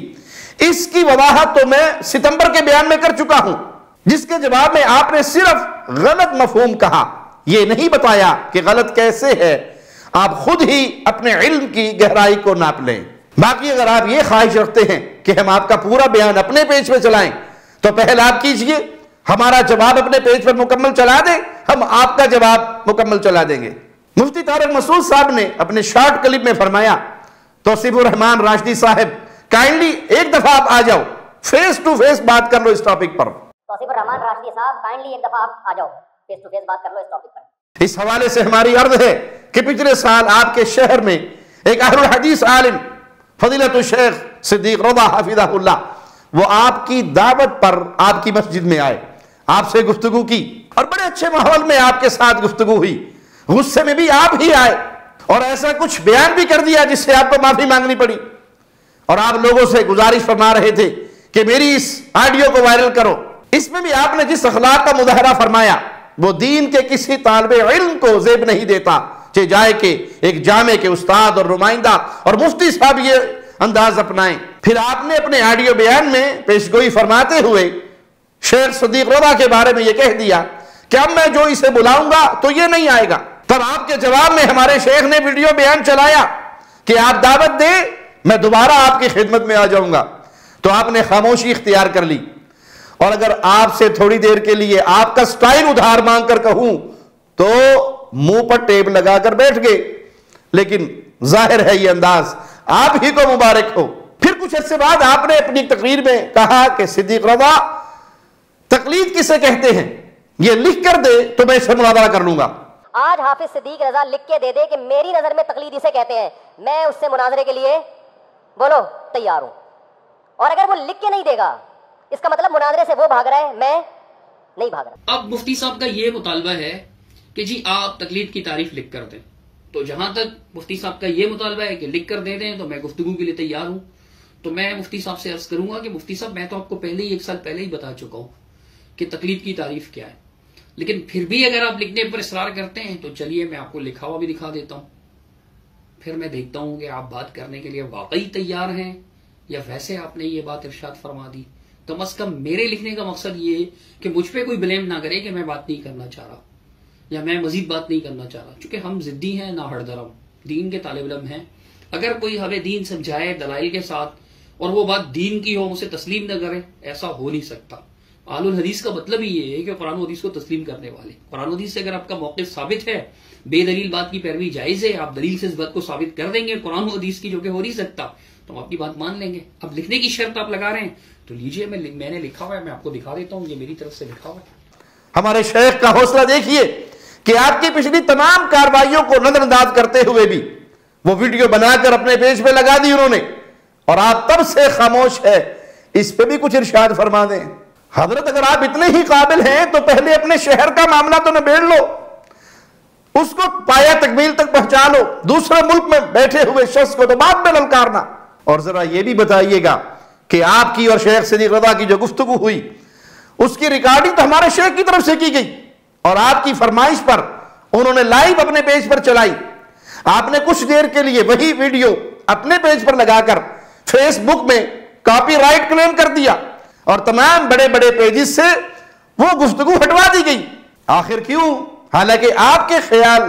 اس کی وضاحت تو میں ستمبر کے بیان میں کر چکا ہوں، جس کے جواب میں آپ نے صرف غلط مفہوم کہا، یہ نہیں بتایا کہ غلط کیسے ہے۔ آپ خود ہی اپنے علم کی گہرائی کو ناپ لیں۔ باقی اگر آپ یہ خواہش رکھتے ہیں کہ ہم آپ کا پورا بیان اپنے پیج پہ چلائیں تو پہل آپ کیجئے، ہمارا جواب اپنے پیج پر مکمل چلا دیں، ہم آپ کا جواب مکمل چلا دیں گے۔ مفتی طارق مسعود صاحب نے اپنے شارٹ کلپ میں فرمایا توصیف الرحمان راشدی صاحب کائنڈلی ایک دفعہ آپ آ جاؤ، فیس ٹو فیس بات کر لو اس ٹاپک پر۔ توصیف الرحمان راشدی صاحب کائنڈلی ایک دفعہ آپ آ جاؤ، فیس ٹو فیس بات کر لو اس ٹاپک پر۔ اس حوالے سے ہماری عرض ہے کہ پچھلے سال آپ کے شہر میں ایک اہل الحدیث عالم فضیلت الشیخ صدیق رضا حفظہ اللہ وہ آپ کی دعوت پر آپ کی مسجد میں آئے، آپ سے گفتگو کی اور بڑے اچھے ماحول میں آپ کے ساتھ گفتگو ہوئی، غصے میں بھی آپ ہی آئے اور ایسا کچھ بیان بھی کر دیا جس سے آپ کو معافی مانگنی پڑی، اور آپ لوگوں سے گزارش فرما رہے تھے کہ میری اس آڈیو کو وائرل کرو۔ اس میں بھی آپ نے جس اخلاق کا مظاہرہ فرمایا وہ دین کے کسی طالب علم کو زیب نہیں دیتا، چاہے جائے کہ ایک جامع کے استاد اور نمائندہ اور مفتی صاحب یہ انداز اپنائیں۔ پھر آپ نے اپنے آڈیو بیان میں پیشگوئی فرماتے ہوئے شیخ صدیق رضا کے بارے میں یہ کہہ دیا کہ اب میں جو اسے بلاؤں گا تو یہ نہیں آئے گا۔ تب آپ کے جواب میں ہمارے شیخ نے ویڈیو بیان چلایا کہ آپ دعوت دیں، میں دوبارہ آپ کی خدمت میں آ جاؤں گا، تو آپ نے خاموشی اختیار کر لی۔ اور اگر آپ سے تھوڑی دیر کے لیے آپ کا سٹائل ادھار مانگ کر کہوں تو منہ پر ٹیپ لگا کر بیٹھ گئے، لیکن ظاہر ہے یہ انداز آپ ہی کو مبارک ہو۔ پھر کچھ عرصے بعد آپ نے اپنی تقریر میں کہا کہ صدیق رضا تقلید کسے کہتے ہیں، یہ لکھ کر دے تو میں اسے مناظرہ کر لوں گا۔ آج حافظ صدیق رضا لکھ کے دے دے کہ میری نظر میں تقلید اسے کہتے ہیں، میں اس سے مناظرے کے لیے بولو تیار ہوں۔ اور اگر وہ لکھ کے نہیں دے گا اس کا مطلب مناظرے سے وہ بھاگ رہا ہے، میں نہیں بھاگ رہا۔ اب مفتی صاحب کا یہ مطالبہ ہے کہ جی آپ تقلید کی تعریف لکھ کر دیں، تو جہاں تک مفتی صاحب کا یہ مطالبہ ہے کہ لکھ کر دے دیں تو میں گفتگو کے لیے تیار ہوں۔ تو میں مفتی صاحب سے عرض کروں گا کہ مفتی صاحب میں تو آپ کو پہلے ہی 1 سال پہلے ہی بتا چکا ہوں کہ تقلید کی تعریف کیا ہے، لیکن پھر بھی اگر آپ لکھنے پر اصرار کرتے ہیں تو چلیے میں آپ کو لکھا ہوا بھی دکھا دیتا ہوں، پھر میں دیکھتا ہوں کہ آپ بات کرنے کے لیے واقعی تیار ہیں یا ویسے آپ نے یہ بات ارشاد فرما دی۔ کم از کم میرے لکھنے کا مقصد یہ ہے کہ مجھ پہ کوئی بلیم نہ کرے کہ میں بات نہیں کرنا چاہ رہا یا میں مزید بات نہیں کرنا چاہ رہا، چونکہ ہم ضدی ہیں نہ ہر درم، دین کے طالب علم ہیں۔ اگر کوئی ہمیں دین سمجھائے دلائل کے ساتھ اور وہ بات دین کی ہو اسے تسلیم نہ کرے، ایسا ہو نہیں سکتا۔ اہل الحدیث کا مطلب ہی یہ ہے کہ قرآن و حدیث کو تسلیم کرنے والے، قرآن و حدیث سے اگر آپ کا موقف ثابت ہے، بے دلیل بات کی پیروی جائز ہے، آپ دلیل سے اس بات کو ثابت کر دیں گے قرآن و حدیث کی، جو کہ ہو نہیں سکتا، تو ہم آپ کی بات مان لیں گے۔ اب لکھنے کی شرط آپ لگا رہے ہیں تو لیجئے، میں نے لکھا ہوا ہے، میں آپ کو دکھا دیتا ہوں، یہ میری طرف سے لکھا ہوا ہے۔ ہمارے شیخ کا حوصلہ دیکھیے کہ آپ کی پچھلی تمام کارروائیوں کو نظر انداز کرتے ہوئے بھی وہ ویڈیو بنا کر اپنے پیج پہ لگا دی انہوں نے، اور آپ تب سے خاموش ہے۔ اس پہ بھی کچھ ارشاد فرما دیں۔ حضرت اگر آپ اتنے ہی قابل ہیں تو پہلے اپنے شہر کا معاملہ تو نبیڑ لو، اس کو پایا تکمیل تک پہنچا لو، دوسرے ملک میں بیٹھے ہوئے شخص کو تو بعد میں للکارنا۔ اور ذرا یہ بھی بتائیے گا کہ آپ کی اور شیخ صدیق رضا کی جو گفتگو ہوئی اس کی ریکارڈنگ تو ہمارے شیخ کی طرف سے کی گئی اور آپ کی فرمائش پر انہوں نے لائیو اپنے پیج پر چلائی۔ آپ نے کچھ دیر کے لیے وہی ویڈیو اپنے پیج پر لگا کر فیس بک میں کاپی رائٹ کلیم کر دیا اور تمام بڑے بڑے پیجز سے وہ گفتگو ہٹوا دی گئی۔ آخر کیوں؟ حالانکہ آپ کے خیال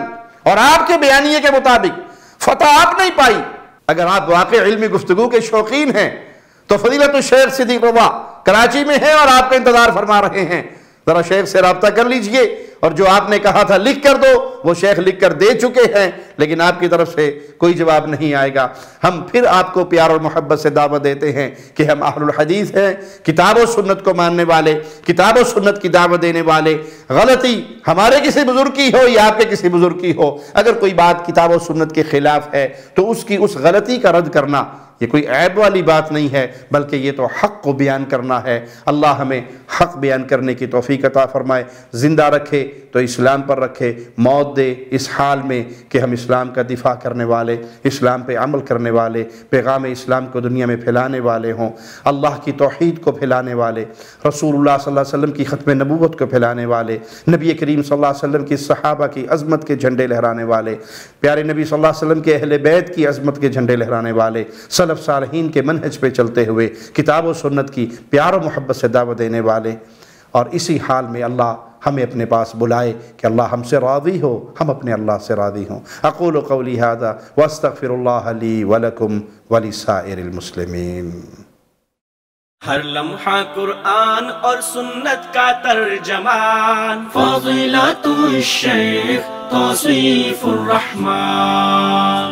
اور آپ کے بیانیے کے مطابق فتح آپ نہیں پائی۔ اگر آپ واقع علمی گفتگو کے شوقین ہیں تو فضیلت الشیخ صدیق رضا کراچی میں ہیں اور آپ کا انتظار فرما رہے ہیں، ذرا شیخ سے رابطہ کر لیجئے، اور جو آپ نے کہا تھا لکھ کر دو وہ شیخ لکھ کر دے چکے ہیں، لیکن آپ کی طرف سے کوئی جواب نہیں آئے گا۔ ہم پھر آپ کو پیار اور محبت سے دعوت دیتے ہیں کہ ہم اہل الحدیث ہیں، کتاب و سنت کو ماننے والے، کتاب و سنت کی دعوت دینے والے۔ غلطی ہمارے کسی بزرگ کی ہو یا آپ کے کسی بزرگ کی ہو، اگر کوئی بات کتاب و سنت کے خلاف ہے تو اس غلطی کا رد کرنا یہ کوئی عیب والی بات نہیں ہے، بلکہ یہ تو حق کو بیان کرنا ہے۔ اللہ ہمیں حق بیان کرنے کی توفیق عطا فرمائے، زندہ رکھے تو اسلام پر رکھے، موت دے اس حال میں کہ ہم اسلام کا دفاع کرنے والے، اسلام پہ عمل کرنے والے، پیغام اسلام کو دنیا میں پھیلانے والے ہوں، اللہ کی توحید کو پھیلانے والے، رسول اللہ صلی اللہ علیہ وسلم کی ختم نبوت کو پھیلانے والے، نبی کریم صلی اللہ علیہ وسلم کی صحابہ کی عظمت کے جھنڈے لہرانے والے، پیارے نبی صلی اللہ علیہ وسلم کے اہل بیت کی عظمت کے جھنڈے لہرانے والے، سلف صالحین کے منہج پہ چلتے ہوئے کتاب و سنت کی پیار و محبت سے دعوت دینے والے۔ اور اسی حال میں اللہ ہمیں اپنے پاس بلائے کہ اللہ ہم سے راضی ہو، ہم اپنے اللہ سے راضی ہوں۔ اقول قولی ھذا واستغفر اللہ لی ولکم ولسائر المسلمین۔ ہر لمحہ قرآن اور سنت کا ترجمان، فضیلت الشیخ توصیف الرحمان۔